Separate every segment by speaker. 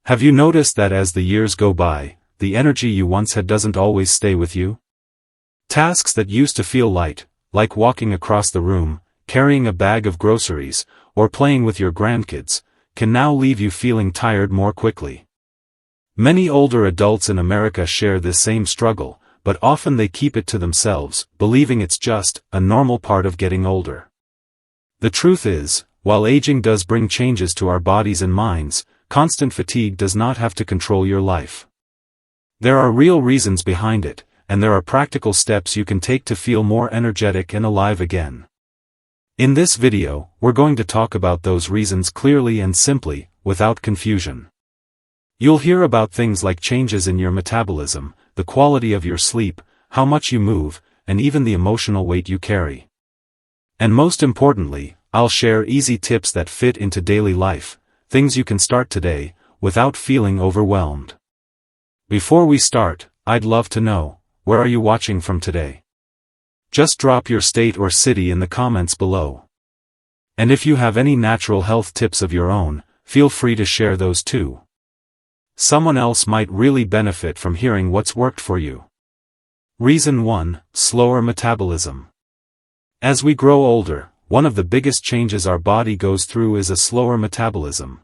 Speaker 1: Have you noticed that as the years go by, the energy you once had doesn't always stay with you? Tasks that used to feel light, like walking across the room, carrying a bag of groceries, or playing with your grandkids, can now leave you feeling tired more quickly. Many older adults in America share this same struggle, but often they keep it to themselves, believing it's just a normal part of getting older. The truth is, while aging does bring changes to our bodies and minds, constant fatigue does not have to control your life. There are real reasons behind it, and there are practical steps you can take to feel more energetic and alive again. In this video, we're going to talk about those reasons clearly and simply, without confusion. You'll hear about things like changes in your metabolism, the quality of your sleep, how much you move, and even the emotional weight you carry. And most importantly, I'll share easy tips that fit into daily life, things you can start today, without feeling overwhelmed. Before we start, I'd love to know, where are you watching from today? Just drop your state or city in the comments below. And if you have any natural health tips of your own, feel free to share those too. Someone else might really benefit from hearing what's worked for you. Reason 1: slower metabolism. As we grow older, one of the biggest changes our body goes through is a slower metabolism.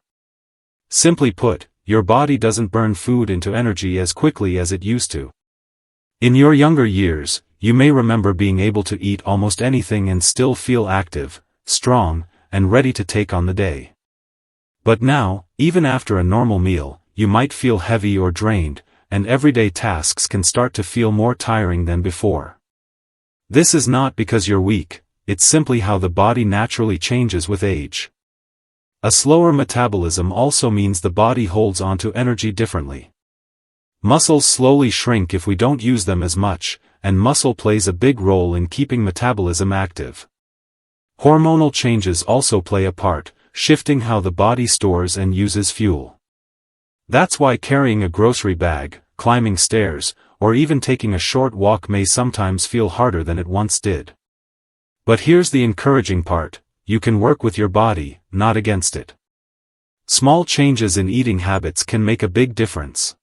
Speaker 1: Simply put, your body doesn't burn food into energy as quickly as it used to. In your younger years, you may remember being able to eat almost anything and still feel active, strong, and ready to take on the day. But now, even after a normal meal, you might feel heavy or drained, and everyday tasks can start to feel more tiring than before. This is not because you're weak, it's simply how the body naturally changes with age. A slower metabolism also means the body holds onto energy differently. Muscles slowly shrink if we don't use them as much, and muscle plays a big role in keeping metabolism active. Hormonal changes also play a part, shifting how the body stores and uses fuel. That's why carrying a grocery bag, climbing stairs, or even taking a short walk may sometimes feel harder than it once did. But here's the encouraging part: you can work with your body, not against it. Small changes in eating habits can make a big difference.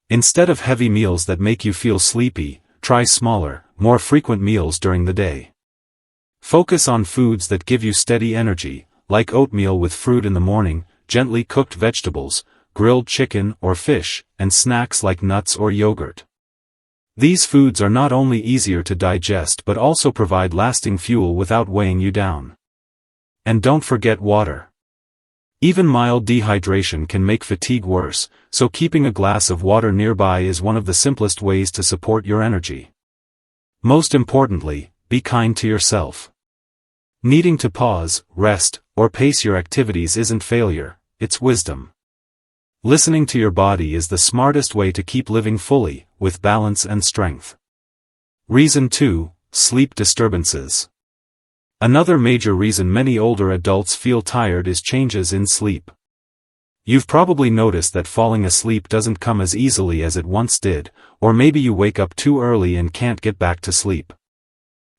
Speaker 1: Instead of heavy meals that make you feel sleepy, try smaller, more frequent meals during the day. Focus on foods that give you steady energy, like oatmeal with fruit in the morning, gently cooked vegetables, grilled chicken or fish, and snacks like nuts or yogurt. These foods are not only easier to digest but also provide lasting fuel without weighing you down. And don't forget water. Even mild dehydration can make fatigue worse, so keeping a glass of water nearby is one of the simplest ways to support your energy. Most importantly, be kind to yourself. Needing to pause, rest, or pace your activities isn't failure, it's wisdom. Listening to your body is the smartest way to keep living fully, with balance and strength. Reason 2: sleep disturbances. Another major reason many older adults feel tired is changes in sleep. You've probably noticed that falling asleep doesn't come as easily as it once did, or maybe you wake up too early and can't get back to sleep.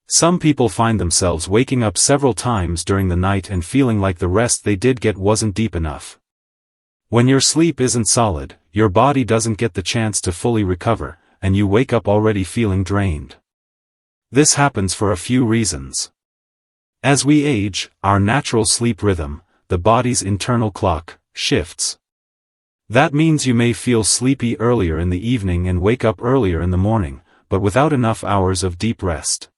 Speaker 1: Some people find themselves waking up several times during the night and feeling like the rest they did get wasn't deep enough. When your sleep isn't solid, your body doesn't get the chance to fully recover, and you wake up already feeling drained. This happens for a few reasons. As we age, our natural sleep rhythm, the body's internal clock, shifts. That means you may feel sleepy earlier in the evening and wake up earlier in the morning, but without enough hours of deep rest.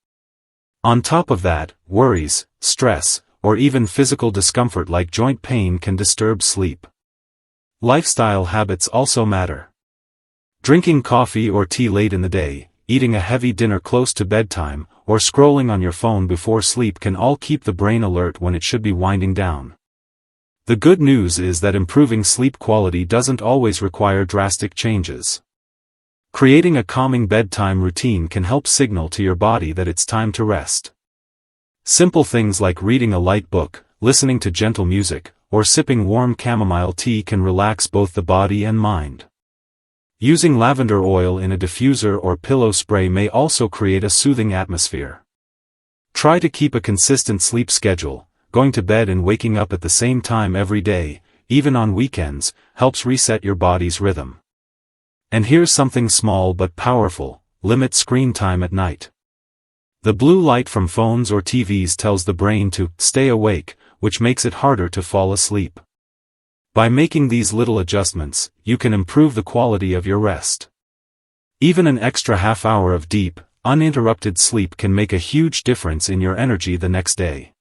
Speaker 1: On top of that, worries, stress, or even physical discomfort like joint pain can disturb sleep. Lifestyle habits also matter. Drinking coffee or tea late in the day, eating a heavy dinner close to bedtime, or scrolling on your phone before sleep can all keep the brain alert when it should be winding down. The good news is that improving sleep quality doesn't always require drastic changes. Creating a calming bedtime routine can help signal to your body that it's time to rest. Simple things like reading a light book, listening to gentle music, or sipping warm chamomile tea can relax both the body and mind. Using lavender oil in a diffuser or pillow spray may also create a soothing atmosphere. Try to keep a consistent sleep schedule, going to bed and waking up at the same time every day, even on weekends, helps reset your body's rhythm. And here's something small but powerful: limit screen time at night. The blue light from phones or TVs tells the brain to stay awake, which makes it harder to fall asleep. By making these little adjustments, you can improve the quality of your rest. Even an extra half hour of deep, uninterrupted sleep can make a huge difference in your energy the next day.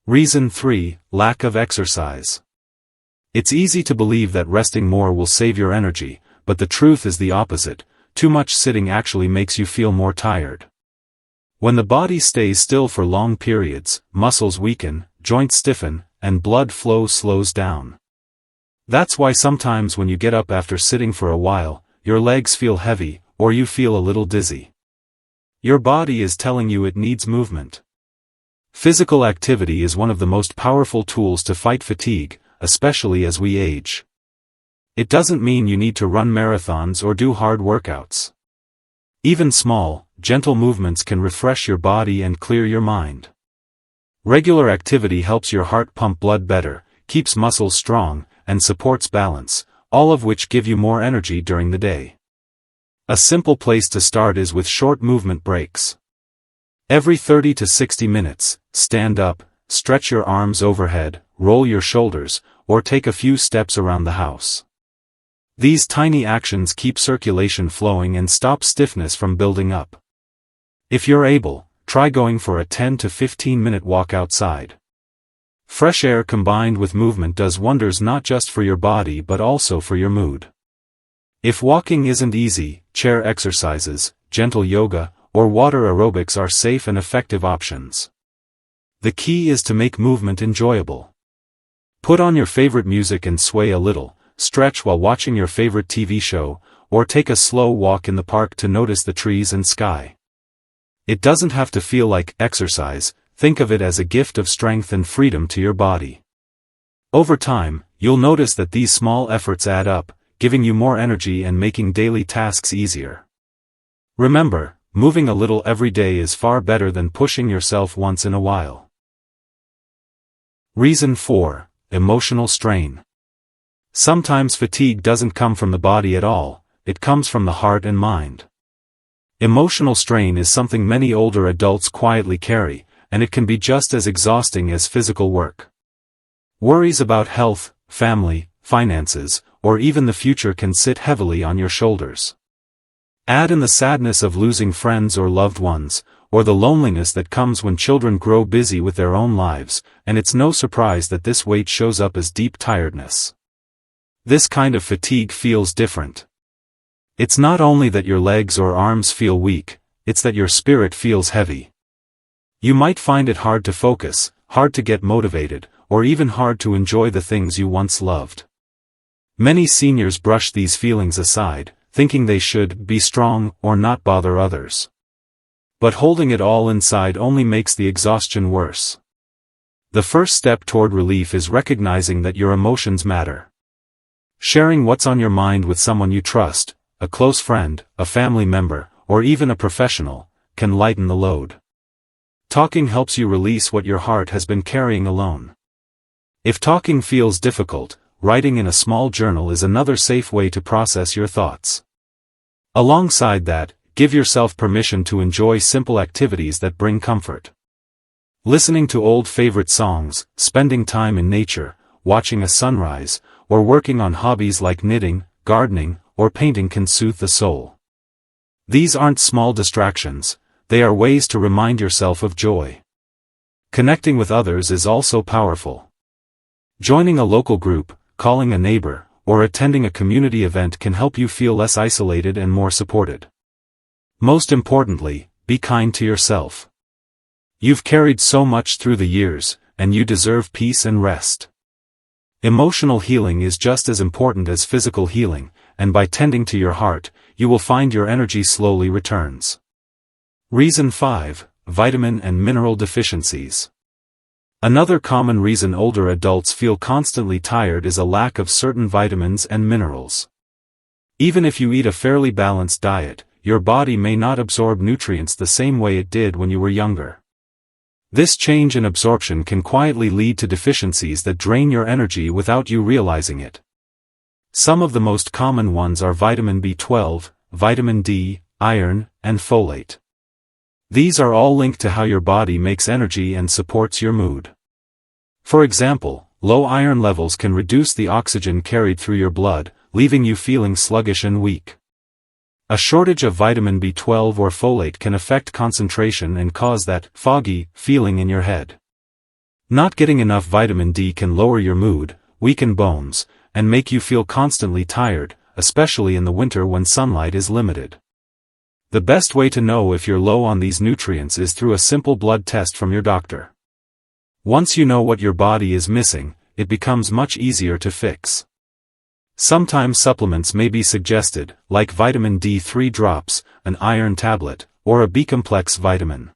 Speaker 1: Reason 3: lack of exercise. It's easy to believe that resting more will save your energy, but the truth is the opposite. Too much sitting actually makes you feel more tired. When the body stays still for long periods, muscles weaken, joints stiffen, and blood flow slows down. That's why sometimes when you get up after sitting for a while, your legs feel heavy, or you feel a little dizzy. Your body is telling you it needs movement. Physical activity is one of the most powerful tools to fight fatigue, especially as we age. It doesn't mean you need to run marathons or do hard workouts. Even small, gentle movements can refresh your body and clear your mind. Regular activity helps your heart pump blood better, keeps muscles strong, and supports balance, all of which give you more energy during the day. A simple place to start is with short movement breaks. Every 30 to 60 minutes, stand up, stretch your arms overhead, roll your shoulders, or take a few steps around the house. These tiny actions keep circulation flowing and stop stiffness from building up. If you're able, try going for a 10 to 15-minute walk outside. Fresh air combined with movement does wonders not just for your body but also for your mood. If walking isn't easy, chair exercises, gentle yoga, or water aerobics are safe and effective options. The key is to make movement enjoyable. Put on your favorite music and sway a little, stretch while watching your favorite TV show, or take a slow walk in the park to notice the trees and sky. It doesn't have to feel like exercise. Think of it as a gift of strength and freedom to your body. Over time, you'll notice that these small efforts add up, giving you more energy and making daily tasks easier. Remember, moving a little every day is far better than pushing yourself once in a while. Reason 4: emotional strain. Sometimes fatigue doesn't come from the body at all, it comes from the heart and mind. Emotional strain is something many older adults quietly carry, and it can be just as exhausting as physical work. Worries about health, family, finances, or even the future can sit heavily on your shoulders. Add in the sadness of losing friends or loved ones, or the loneliness that comes when children grow busy with their own lives, and it's no surprise that this weight shows up as deep tiredness. This kind of fatigue feels different. It's not only that your legs or arms feel weak, it's that your spirit feels heavy. You might find it hard to focus, hard to get motivated, or even hard to enjoy the things you once loved. Many seniors brush these feelings aside, thinking they should be strong or not bother others. But holding it all inside only makes the exhaustion worse. The first step toward relief is recognizing that your emotions matter. Sharing what's on your mind with someone you trust, a close friend, a family member, or even a professional, can lighten the load. Talking helps you release what your heart has been carrying alone. If talking feels difficult, writing in a small journal is another safe way to process your thoughts. Alongside that, give yourself permission to enjoy simple activities that bring comfort. Listening to old favorite songs, spending time in nature, watching a sunrise, or working on hobbies like knitting, gardening, or painting can soothe the soul. These aren't small distractions, they are ways to remind yourself of joy. Connecting with others is also powerful. Joining a local group, calling a neighbor, or attending a community event can help you feel less isolated and more supported. Most importantly, be kind to yourself. You've carried so much through the years, and you deserve peace and rest. Emotional healing is just as important as physical healing, and by tending to your heart, you will find your energy slowly returns. Reason 5: vitamin and mineral deficiencies. Another common reason older adults feel constantly tired is a lack of certain vitamins and minerals. Even if you eat a fairly balanced diet, your body may not absorb nutrients the same way it did when you were younger. This change in absorption can quietly lead to deficiencies that drain your energy without you realizing it. Some of the most common ones are vitamin B12, vitamin D, iron, and folate. These are all linked to how your body makes energy and supports your mood. For example, low iron levels can reduce the oxygen carried through your blood, leaving you feeling sluggish and weak. A shortage of vitamin B12 or folate can affect concentration and cause that foggy feeling in your head. Not getting enough vitamin D can lower your mood, weaken bones, and make you feel constantly tired, especially in the winter when sunlight is limited. The best way to know if you're low on these nutrients is through a simple blood test from your doctor. Once you know what your body is missing, it becomes much easier to fix. Sometimes supplements may be suggested, like vitamin D3 drops, an iron tablet, or a B-complex vitamin.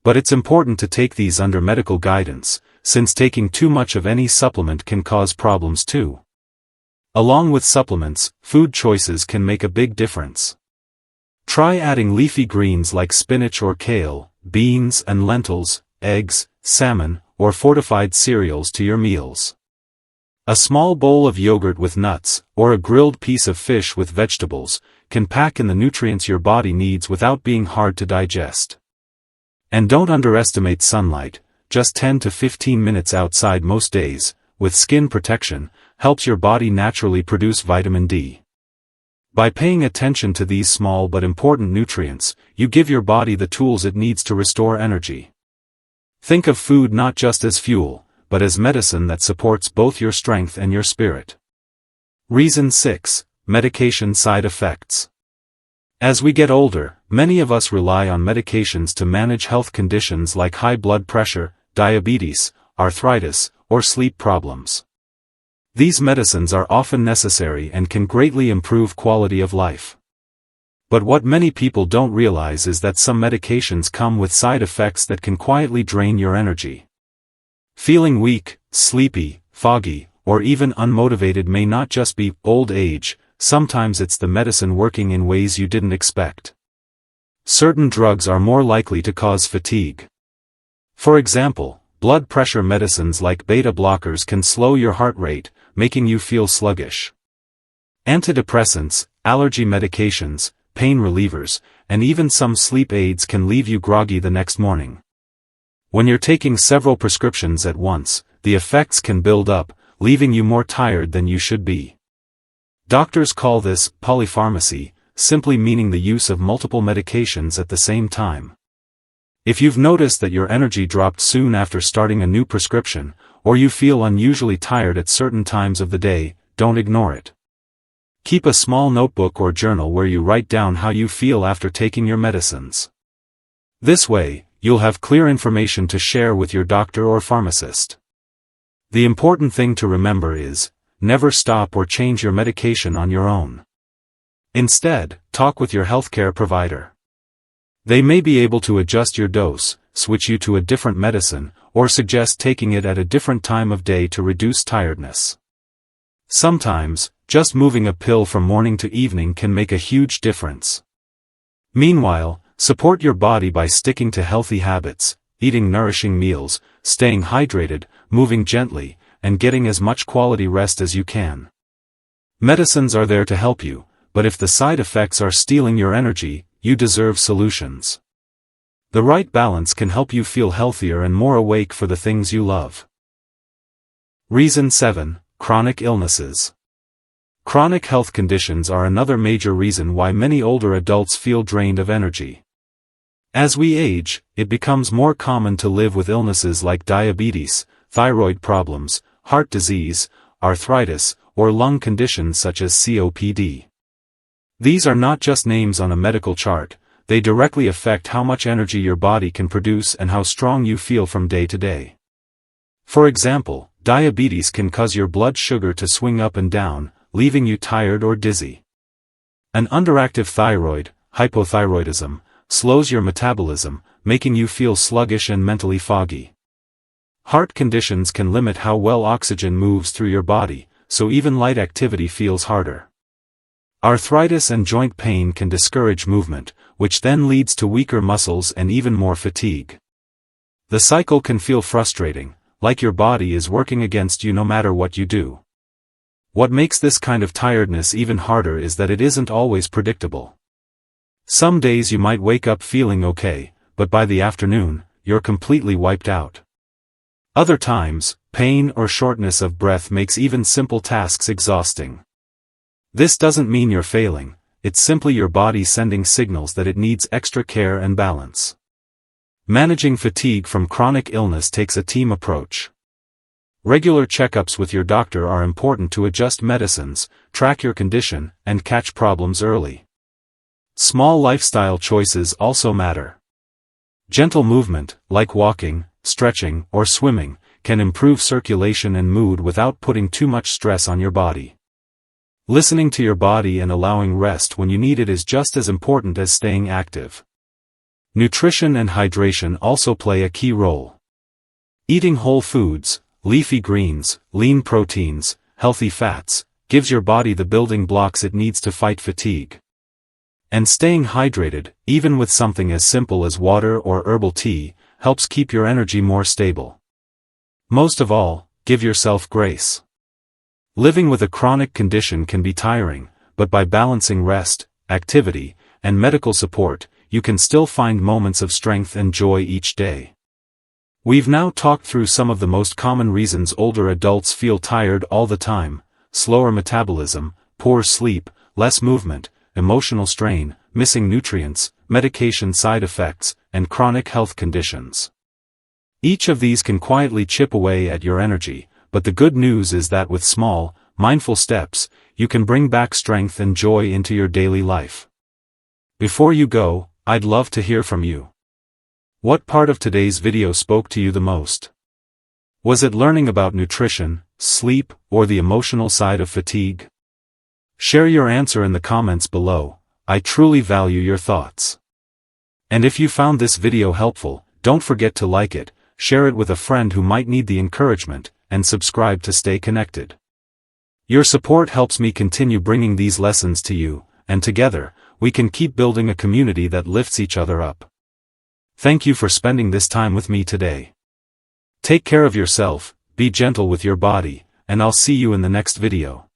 Speaker 1: But it's important to take these under medical guidance, since taking too much of any supplement can cause problems too. Along with supplements, food choices can make a big difference. Try adding leafy greens like spinach or kale, beans and lentils, eggs, salmon, or fortified cereals to your meals. A small bowl of yogurt with nuts, or a grilled piece of fish with vegetables, can pack in the nutrients your body needs without being hard to digest. And don't underestimate sunlight. Just 10 to 15 minutes outside most days, with skin protection, helps your body naturally produce vitamin D. By paying attention to these small but important nutrients, you give your body the tools it needs to restore energy. Think of food not just as fuel, but as medicine that supports both your strength and your spirit. Reason 6. Medication side effects. As we get older, many of us rely on medications to manage health conditions like high blood pressure, diabetes, arthritis, or sleep problems. These medicines are often necessary and can greatly improve quality of life. But what many people don't realize is that some medications come with side effects that can quietly drain your energy. Feeling weak, sleepy, foggy, or even unmotivated may not just be old age, sometimes it's the medicine working in ways you didn't expect. Certain drugs are more likely to cause fatigue. For example, blood pressure medicines like beta blockers can slow your heart rate, making you feel sluggish. Antidepressants, allergy medications, pain relievers, and even some sleep aids can leave you groggy the next morning. When you're taking several prescriptions at once, the effects can build up, leaving you more tired than you should be. Doctors call this polypharmacy, simply meaning the use of multiple medications at the same time. If you've noticed that your energy dropped soon after starting a new prescription, or you feel unusually tired at certain times of the day, don't ignore it. Keep a small notebook or journal where you write down how you feel after taking your medicines. This way, you'll have clear information to share with your doctor or pharmacist. The important thing to remember is, never stop or change your medication on your own. Instead, talk with your healthcare provider. They may be able to adjust your dose, switch you to a different medicine, or suggest taking it at a different time of day to reduce tiredness. Sometimes, just moving a pill from morning to evening can make a huge difference. Meanwhile, support your body by sticking to healthy habits, eating nourishing meals, staying hydrated, moving gently, and getting as much quality rest as you can. Medicines are there to help you, but if the side effects are stealing your energy, you deserve solutions. The right balance can help you feel healthier and more awake for the things you love. Reason 7. Chronic illnesses. Chronic health conditions are another major reason why many older adults feel drained of energy. As we age, it becomes more common to live with illnesses like diabetes, thyroid problems, heart disease, arthritis, or lung conditions such as COPD. These are not just names on a medical chart, they directly affect how much energy your body can produce and how strong you feel from day to day. For example, diabetes can cause your blood sugar to swing up and down, leaving you tired or dizzy. An underactive thyroid, hypothyroidism, slows your metabolism, making you feel sluggish and mentally foggy. Heart conditions can limit how well oxygen moves through your body, so even light activity feels harder. Arthritis and joint pain can discourage movement, which then leads to weaker muscles and even more fatigue. The cycle can feel frustrating, like your body is working against you no matter what you do. What makes this kind of tiredness even harder is that it isn't always predictable. Some days you might wake up feeling okay, but by the afternoon, you're completely wiped out. Other times, pain or shortness of breath makes even simple tasks exhausting. This doesn't mean you're failing, it's simply your body sending signals that it needs extra care and balance. Managing fatigue from chronic illness takes a team approach. Regular checkups with your doctor are important to adjust medicines, track your condition, and catch problems early. Small lifestyle choices also matter. Gentle movement, like walking, stretching, or swimming, can improve circulation and mood without putting too much stress on your body. Listening to your body and allowing rest when you need it is just as important as staying active. Nutrition and hydration also play a key role. Eating whole foods, leafy greens, lean proteins, healthy fats, gives your body the building blocks it needs to fight fatigue. And staying hydrated, even with something as simple as water or herbal tea, helps keep your energy more stable. Most of all, give yourself grace. Living with a chronic condition can be tiring, but by balancing rest, activity, and medical support, you can still find moments of strength and joy each day. We've now talked through some of the most common reasons older adults feel tired all the time: slower metabolism, poor sleep, less movement, emotional strain, missing nutrients, medication side effects, and chronic health conditions. Each of these can quietly chip away at your energy, but the good news is that with small, mindful steps, you can bring back strength and joy into your daily life. Before you go, I'd love to hear from you. What part of today's video spoke to you the most? Was it learning about nutrition, sleep, or the emotional side of fatigue? Share your answer in the comments below. I truly value your thoughts. And if you found this video helpful, don't forget to like it, share it with a friend who might need the encouragement, and subscribe to stay connected. Your support helps me continue bringing these lessons to you, and together, we can keep building a community that lifts each other up. Thank you for spending this time with me today. Take care of yourself, be gentle with your body, and I'll see you in the next video.